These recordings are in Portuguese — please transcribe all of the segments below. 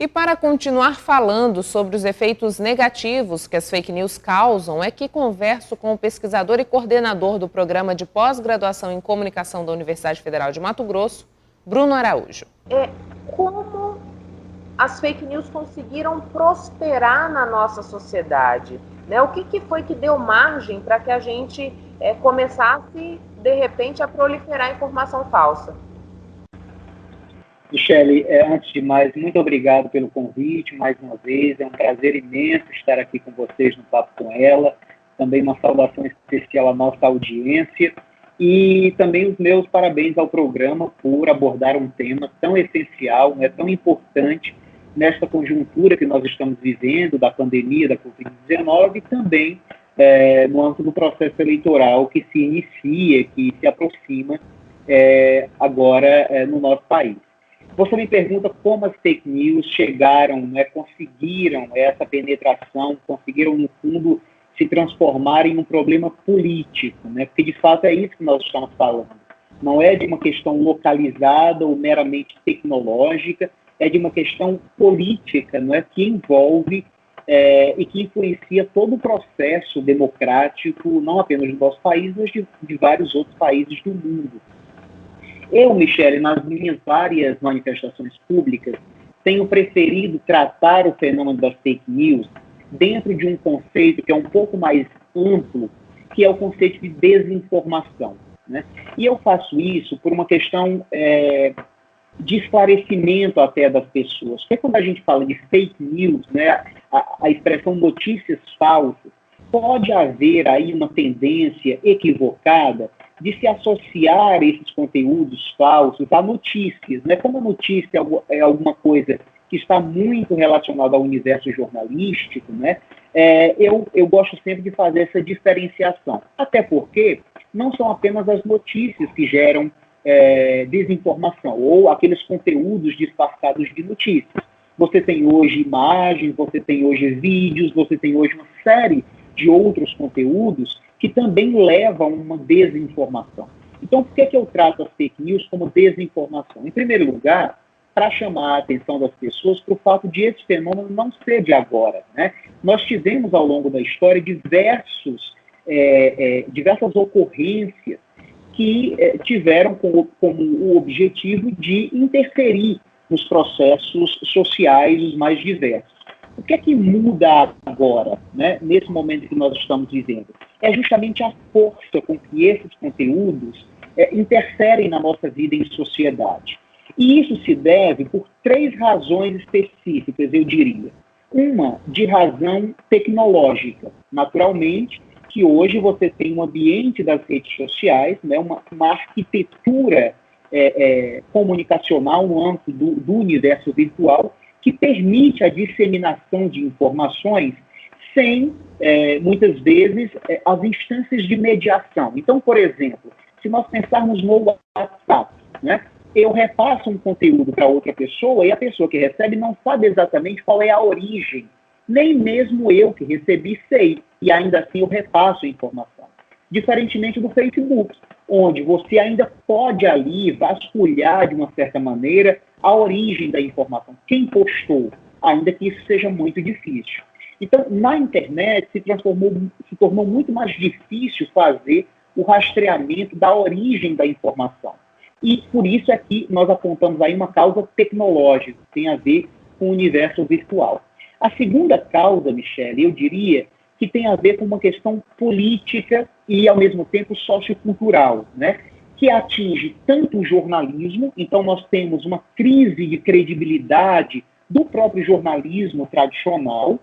E para continuar falando sobre os efeitos negativos que as fake news causam, é que converso com o pesquisador e coordenador do Programa de Pós-Graduação em Comunicação da Universidade Federal de Mato Grosso, Bruno Araújo. Como as fake news conseguiram prosperar na nossa sociedade? Né? O que foi que deu margem para que a gente começasse, de repente, a proliferar informação falsa? Michele, antes de mais, muito obrigado pelo convite, mais uma vez, é um prazer imenso estar aqui com vocês no Papo com Ela, também uma saudação especial à nossa audiência e também os meus parabéns ao programa por abordar um tema tão essencial, tão importante nesta conjuntura que nós estamos vivendo, da pandemia da Covid-19 e também no âmbito do processo eleitoral que se inicia, que se aproxima agora no nosso país. Você me pergunta como as fake news chegaram, conseguiram essa penetração, conseguiram, no fundo, se transformar em um problema político, porque, de fato, é isso que nós estamos falando. Não é de uma questão localizada ou meramente tecnológica, é de uma questão política, que envolve e que influencia todo o processo democrático, não apenas do nosso país, mas de vários outros países do mundo. Eu, Michele, nas minhas várias manifestações públicas, tenho preferido tratar o fenômeno das fake news dentro de um conceito que é um pouco mais amplo, que é o conceito de desinformação. E eu faço isso por uma questão de esclarecimento até das pessoas. Porque quando a gente fala de fake news, a expressão notícias falsas, pode haver aí uma tendência equivocada de se associar esses conteúdos falsos a notícias. Como a notícia é alguma coisa que está muito relacionada ao universo jornalístico, eu gosto sempre de fazer essa diferenciação. Até porque não são apenas as notícias que geram desinformação ou aqueles conteúdos disfarçados de notícias. Você tem hoje imagens, você tem hoje vídeos, você tem hoje uma série de outros conteúdos que também levam a uma desinformação. Então, por que eu trato as fake news como desinformação? Em primeiro lugar, para chamar a atenção das pessoas para o fato de esse fenômeno não ser de agora. Nós tivemos, ao longo da história, diversas ocorrências que tiveram como o objetivo de interferir nos processos sociais os mais diversos. O que é que muda agora, nesse momento que nós estamos vivendo? É justamente a força com que esses conteúdos interferem na nossa vida em sociedade. E isso se deve por 3 razões específicas, eu diria. Uma, de razão tecnológica. Naturalmente, que hoje você tem um ambiente das redes sociais, uma arquitetura comunicacional no âmbito do universo virtual, que permite a disseminação de informações sem, muitas vezes, as instâncias de mediação. Então, por exemplo, se nós pensarmos no WhatsApp, eu repasso um conteúdo para outra pessoa e a pessoa que recebe não sabe exatamente qual é a origem. Nem mesmo eu que recebi sei, e ainda assim eu repasso a informação. Diferentemente do Facebook, onde você ainda pode ali vasculhar de uma certa maneira a origem da informação, quem postou, ainda que isso seja muito difícil. Então, na internet se tornou muito mais difícil fazer o rastreamento da origem da informação. E por isso é que nós apontamos aí uma causa tecnológica, que tem a ver com o universo virtual. A segunda causa, Michele, eu diria que tem a ver com uma questão política e, ao mesmo tempo, sociocultural, que atinge tanto o jornalismo, então nós temos uma crise de credibilidade do próprio jornalismo tradicional,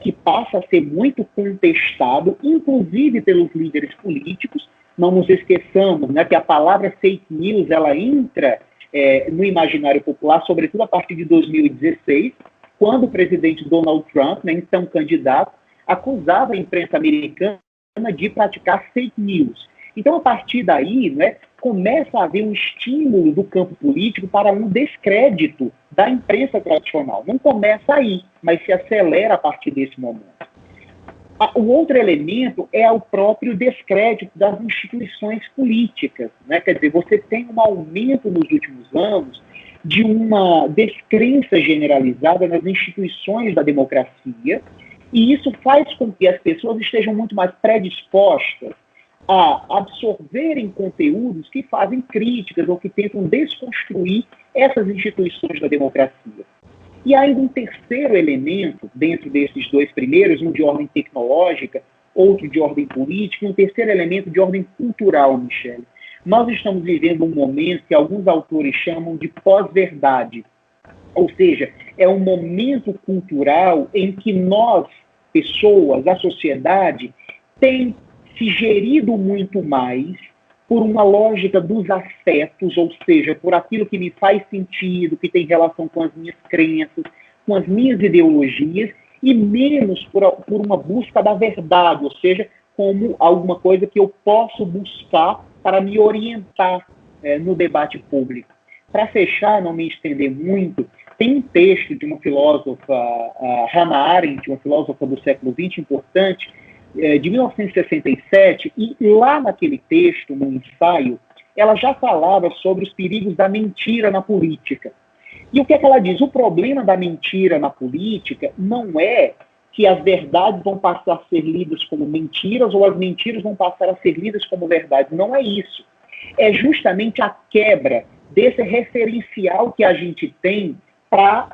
que passa a ser muito contestado, inclusive pelos líderes políticos. Não nos esqueçamos que a palavra fake news ela entra no imaginário popular, sobretudo a partir de 2016, quando o presidente Donald Trump, então candidato, acusava a imprensa americana de praticar fake news. Então, a partir daí, começa a haver um estímulo do campo político para um descrédito da imprensa tradicional. Não começa aí, mas se acelera a partir desse momento. O outro elemento é o próprio descrédito das instituições políticas. Quer dizer, você tem um aumento nos últimos anos de uma descrença generalizada nas instituições da democracia, e isso faz com que as pessoas estejam muito mais predispostas a absorverem conteúdos que fazem críticas ou que tentam desconstruir essas instituições da democracia. E ainda um terceiro elemento, dentro desses dois primeiros, um de ordem tecnológica, outro de ordem política, e um terceiro elemento de ordem cultural, Michele. Nós estamos vivendo um momento que alguns autores chamam de pós-verdade. Ou seja, é um momento cultural em que nós, pessoas, a sociedade, tem se gerido muito mais por uma lógica dos afetos, ou seja, por aquilo que me faz sentido, que tem relação com as minhas crenças, com as minhas ideologias, e menos por uma busca da verdade, ou seja, como alguma coisa que eu posso buscar para me orientar no debate público. Para fechar, não me estender muito, tem um texto de uma filósofa, Hannah Arendt, uma filósofa do século XX importante, de 1967, e lá naquele texto, no ensaio, ela já falava sobre os perigos da mentira na política. E o que é que ela diz? O problema da mentira na política não é que as verdades vão passar a ser lidas como mentiras ou as mentiras vão passar a ser lidas como verdades. Não é isso. É justamente a quebra desse referencial que a gente tem para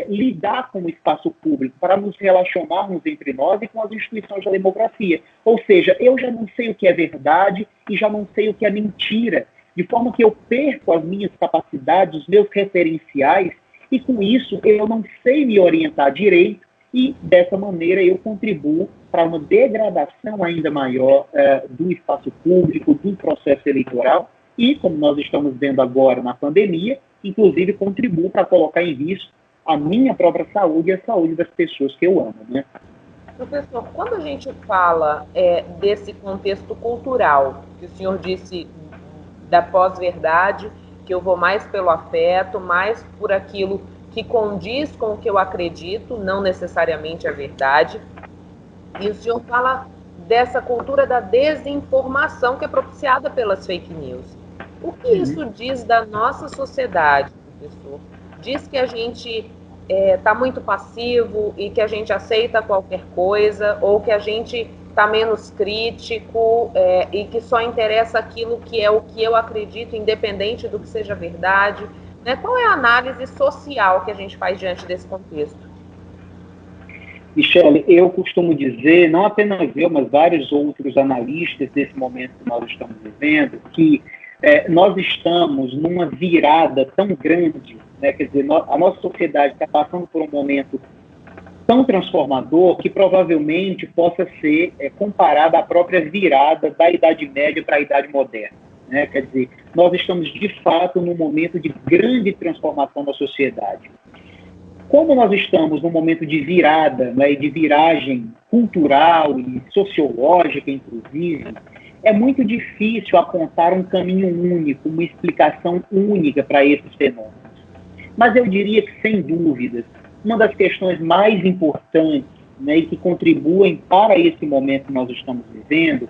lidar com o espaço público, para nos relacionarmos entre nós e com as instituições da democracia. Ou seja, eu já não sei o que é verdade e já não sei o que é mentira, de forma que eu perco as minhas capacidades, os meus referenciais, e com isso eu não sei me orientar direito, e dessa maneira eu contribuo para uma degradação ainda maior do espaço público, do processo eleitoral, e, como nós estamos vendo agora na pandemia, inclusive contribuo para colocar em risco a minha própria saúde e a saúde das pessoas que eu amo, né? Professor, quando a gente fala desse contexto cultural, que o senhor disse da pós-verdade, que eu vou mais pelo afeto, mais por aquilo que condiz com o que eu acredito, não necessariamente a verdade, e o senhor fala dessa cultura da desinformação que é propiciada pelas fake news. O que isso diz da nossa sociedade, professor? Diz que a gente está muito passivo e que a gente aceita qualquer coisa, ou que a gente está menos crítico e que só interessa aquilo que é o que eu acredito, independente do que seja verdade, né? Qual é a análise social que a gente faz diante desse contexto? Michele, eu costumo dizer, não apenas eu, mas vários outros analistas desse momento que nós estamos vivendo, que nós estamos numa virada tão grande, né? Quer dizer, a nossa sociedade está passando por um momento tão transformador que provavelmente possa ser comparada à própria virada da Idade Média para a Idade Moderna, né? Quer dizer, nós estamos de fato num momento de grande transformação da sociedade. Como nós estamos num momento de virada, né, de viragem cultural e sociológica, inclusive, é muito difícil apontar um caminho único, uma explicação única para esses fenômenos. Mas eu diria que, sem dúvidas, uma das questões mais importantes, né, e que contribuem para esse momento que nós estamos vivendo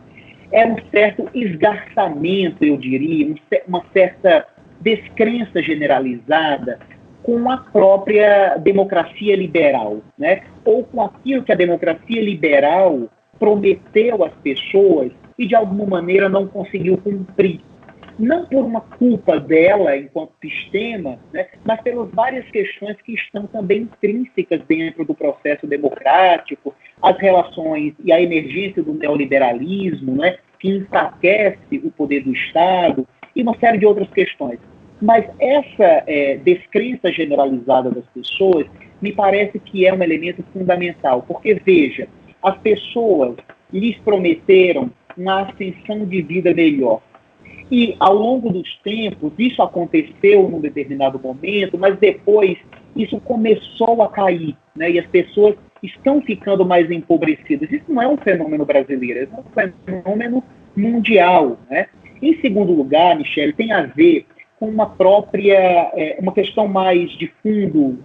é um certo esgarçamento, eu diria, uma certa descrença generalizada com a própria democracia liberal, né? Ou com aquilo que a democracia liberal prometeu às pessoas e, de alguma maneira, não conseguiu cumprir. Não por uma culpa dela enquanto sistema, né, mas pelas várias questões que estão também intrínsecas dentro do processo democrático, as relações e a emergência do neoliberalismo, né, que enfraquece o poder do Estado, e uma série de outras questões. Mas essa descrença generalizada das pessoas me parece que é um elemento fundamental, porque, veja, as pessoas lhes prometeram uma ascensão de vida melhor. E, ao longo dos tempos, isso aconteceu num determinado momento, mas depois isso começou a cair, né? E as pessoas estão ficando mais empobrecidas. Isso não é um fenômeno brasileiro, é um fenômeno mundial, né? Em segundo lugar, Michele, tem a ver com uma própria, uma questão mais de fundo,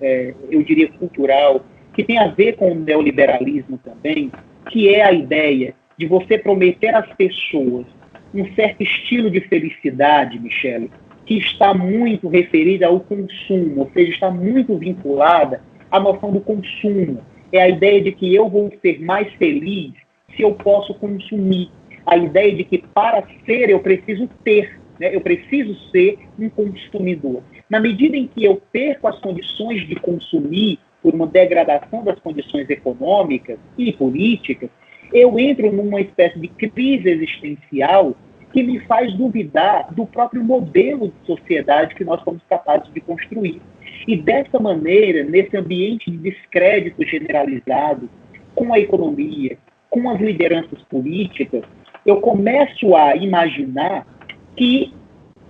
eu diria cultural, que tem a ver com o neoliberalismo também, que é a ideia de você prometer às pessoas um certo estilo de felicidade, Michele, que está muito referida ao consumo, ou seja, está muito vinculada à noção do consumo. É a ideia de que eu vou ser mais feliz se eu posso consumir. A ideia de que para ser eu preciso ter, né? Eu preciso ser um consumidor. Na medida em que eu perco as condições de consumir por uma degradação das condições econômicas e políticas, eu entro numa espécie de crise existencial que me faz duvidar do próprio modelo de sociedade que nós somos capazes de construir. E dessa maneira, nesse ambiente de descrédito generalizado com a economia, com as lideranças políticas, eu começo a imaginar que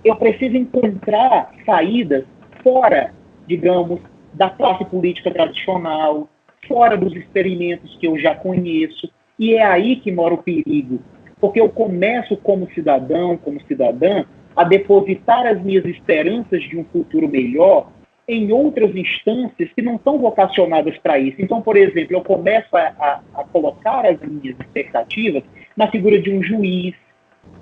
eu preciso encontrar saídas fora, digamos, da classe política tradicional, fora dos experimentos que eu já conheço, e é aí que mora o perigo, porque eu começo como cidadão, como cidadã, a depositar as minhas esperanças de um futuro melhor em outras instâncias que não estão vocacionadas para isso. Então, por exemplo, eu começo a colocar as minhas expectativas na figura de um juiz,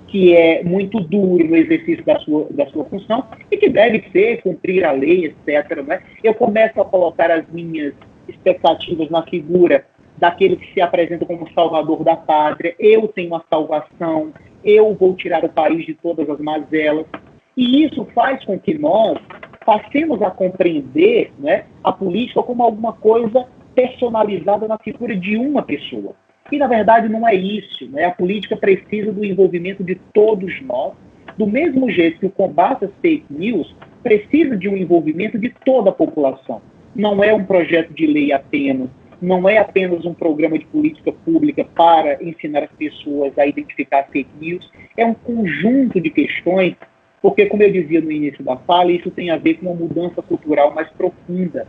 que é muito duro no exercício da sua função e que deve ser, cumprir a lei, etc. Né? Eu começo a colocar as minhas expectativas na figura daquele que se apresenta como salvador da pátria. Eu tenho a salvação, eu vou tirar o país de todas as mazelas. E isso faz com que nós passemos a compreender, né, a política como alguma coisa personalizada na figura de uma pessoa. E, na verdade, não é isso. Né? A política precisa do envolvimento de todos nós, do mesmo jeito que o combate às fake news precisa de um envolvimento de toda a população. Não é um projeto de lei apenas, não é apenas um programa de política pública para ensinar as pessoas a identificar fake news, é um conjunto de questões, porque, como eu dizia no início da fala, isso tem a ver com uma mudança cultural mais profunda.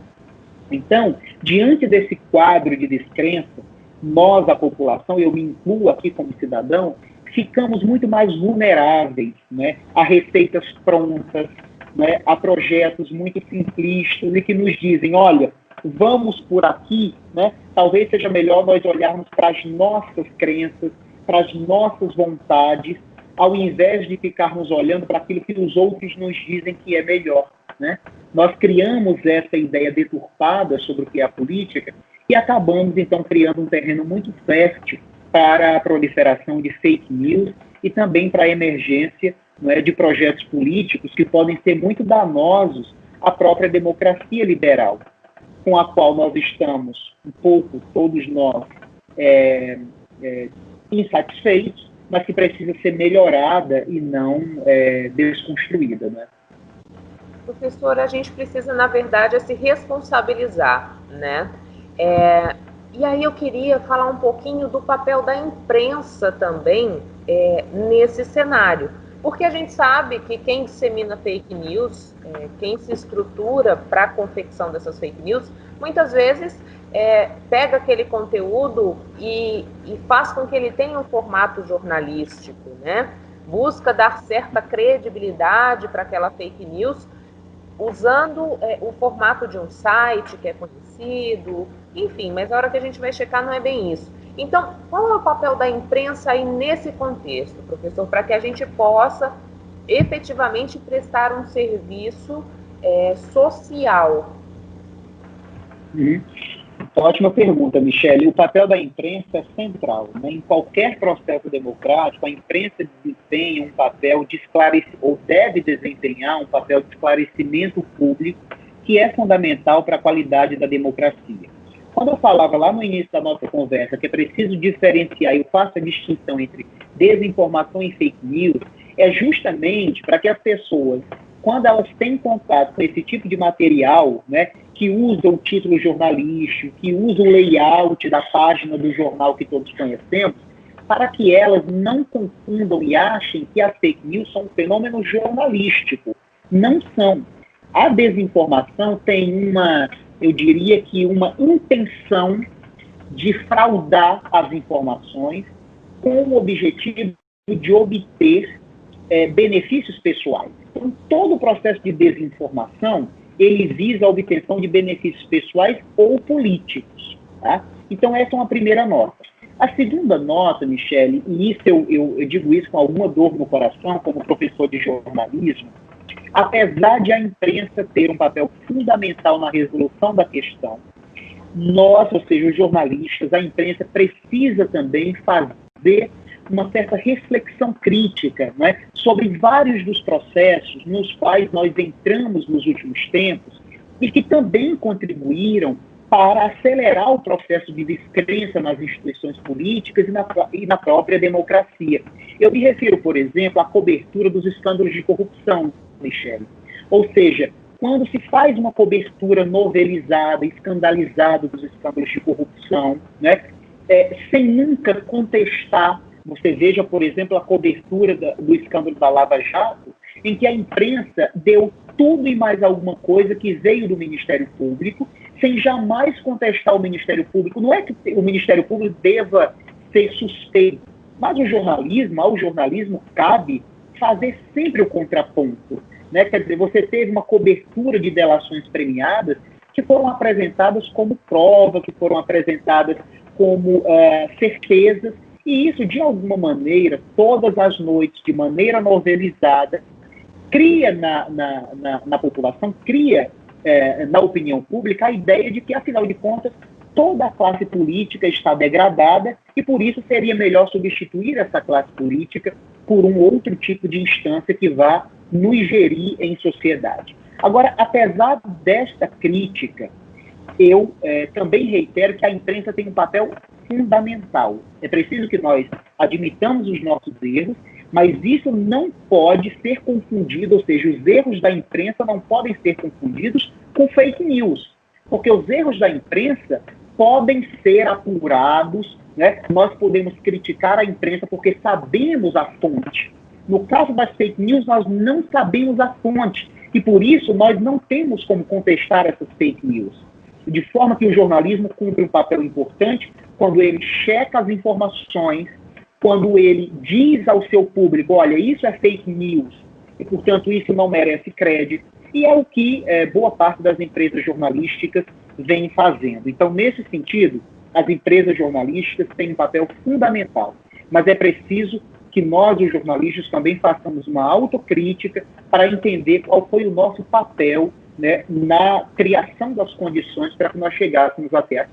Então, diante desse quadro de descrença, nós, a população, eu me incluo aqui como cidadão, ficamos muito mais vulneráveis, né, a receitas prontas, né, a projetos muito simplistas e que nos dizem, olha, vamos por aqui, né, talvez seja melhor nós olharmos para as nossas crenças, para as nossas vontades, ao invés de ficarmos olhando para aquilo que os outros nos dizem que é melhor. Né? Nós criamos essa ideia deturpada sobre o que é a política e acabamos, então, criando um terreno muito fértil para a proliferação de fake news e também para a emergência, né, de projetos políticos que podem ser muito danosos à própria democracia liberal, com a qual nós estamos, um pouco, todos nós, insatisfeitos, mas que precisa ser melhorada e não desconstruída. Né? Professor, a gente precisa, na verdade, se responsabilizar, né? E aí eu queria falar um pouquinho do papel da imprensa também nesse cenário, porque a gente sabe que quem dissemina fake news, quem se estrutura para a confecção dessas fake news, muitas vezes pega aquele conteúdo e faz com que ele tenha um formato jornalístico, né? Busca dar certa credibilidade para aquela fake news, usando o formato de um site que é conhecido, enfim, mas na hora que a gente vai checar não é bem isso. Então, qual é o papel da imprensa aí nesse contexto, professor, para que a gente possa efetivamente prestar um serviço social? Ótima pergunta, Michele. O papel da imprensa é central. Né? Em qualquer processo democrático, a imprensa desempenha um papel de esclarecimento, ou deve desempenhar um papel de esclarecimento público, que é fundamental para a qualidade da democracia. Quando eu falava lá no início da nossa conversa que é preciso diferenciar, eu faço a distinção entre desinformação e fake news, é justamente para que as pessoas, quando elas têm contato com esse tipo de material, né, que usa o título jornalístico, que usa o layout da página do jornal que todos conhecemos, para que elas não confundam e achem que as fake news são um fenômeno jornalístico. Não são. A desinformação tem eu diria que uma intenção de fraudar as informações com o objetivo de obter benefícios pessoais. Então, todo o processo de desinformação, ele visa a obtenção de benefícios pessoais ou políticos. Tá? Então, essa é uma primeira nota. A segunda nota, Michele, e isso eu digo isso com alguma dor no coração, como professor de jornalismo, apesar de a imprensa ter um papel fundamental na resolução da questão, nós, ou seja, os jornalistas, a imprensa precisa também fazer uma certa reflexão crítica, não é, sobre vários dos processos nos quais nós entramos nos últimos tempos e que também contribuíram para acelerar o processo de descrença nas instituições políticas e na própria democracia. Eu me refiro, por exemplo, à cobertura dos escândalos de corrupção, Michele. Ou seja, quando se faz uma cobertura novelizada, escandalizada dos escândalos de corrupção, né, sem nunca contestar, você veja, por exemplo, a cobertura do escândalo da Lava Jato, em que a imprensa deu tudo e mais alguma coisa que veio do Ministério Público, sem jamais contestar o Ministério Público. Não é que o Ministério Público deva ser suspeito, mas ao jornalismo cabe fazer sempre o contraponto, né? Quer dizer, você teve uma cobertura de delações premiadas que foram apresentadas como prova, que foram apresentadas como certezas, e isso, de alguma maneira, todas as noites, de maneira novelizada, cria na população, cria na opinião pública a ideia de que, afinal de contas, toda a classe política está degradada e, por isso, seria melhor substituir essa classe política por um outro tipo de instância que vá nos gerir em sociedade. Agora, apesar desta crítica, eu também reitero que a imprensa tem um papel fundamental. É preciso que nós admitamos os nossos erros, mas isso não pode ser confundido, ou seja, os erros da imprensa não podem ser confundidos com fake news, porque os erros da imprensa podem ser apurados, né? Nós podemos criticar a imprensa porque sabemos a fonte. No caso das fake news, nós não sabemos a fonte, e por isso nós não temos como contestar essas fake news. De forma que o jornalismo cumpre um papel importante quando ele checa as informações, quando ele diz ao seu público, olha, isso é fake news, e, portanto, isso não merece crédito, e é o que boa parte das empresas jornalísticas vem fazendo. Então, nesse sentido, as empresas jornalísticas têm um papel fundamental, mas é preciso que nós, os jornalistas, também façamos uma autocrítica para entender qual foi o nosso papel, né, na criação das condições para que nós chegássemos até aqui.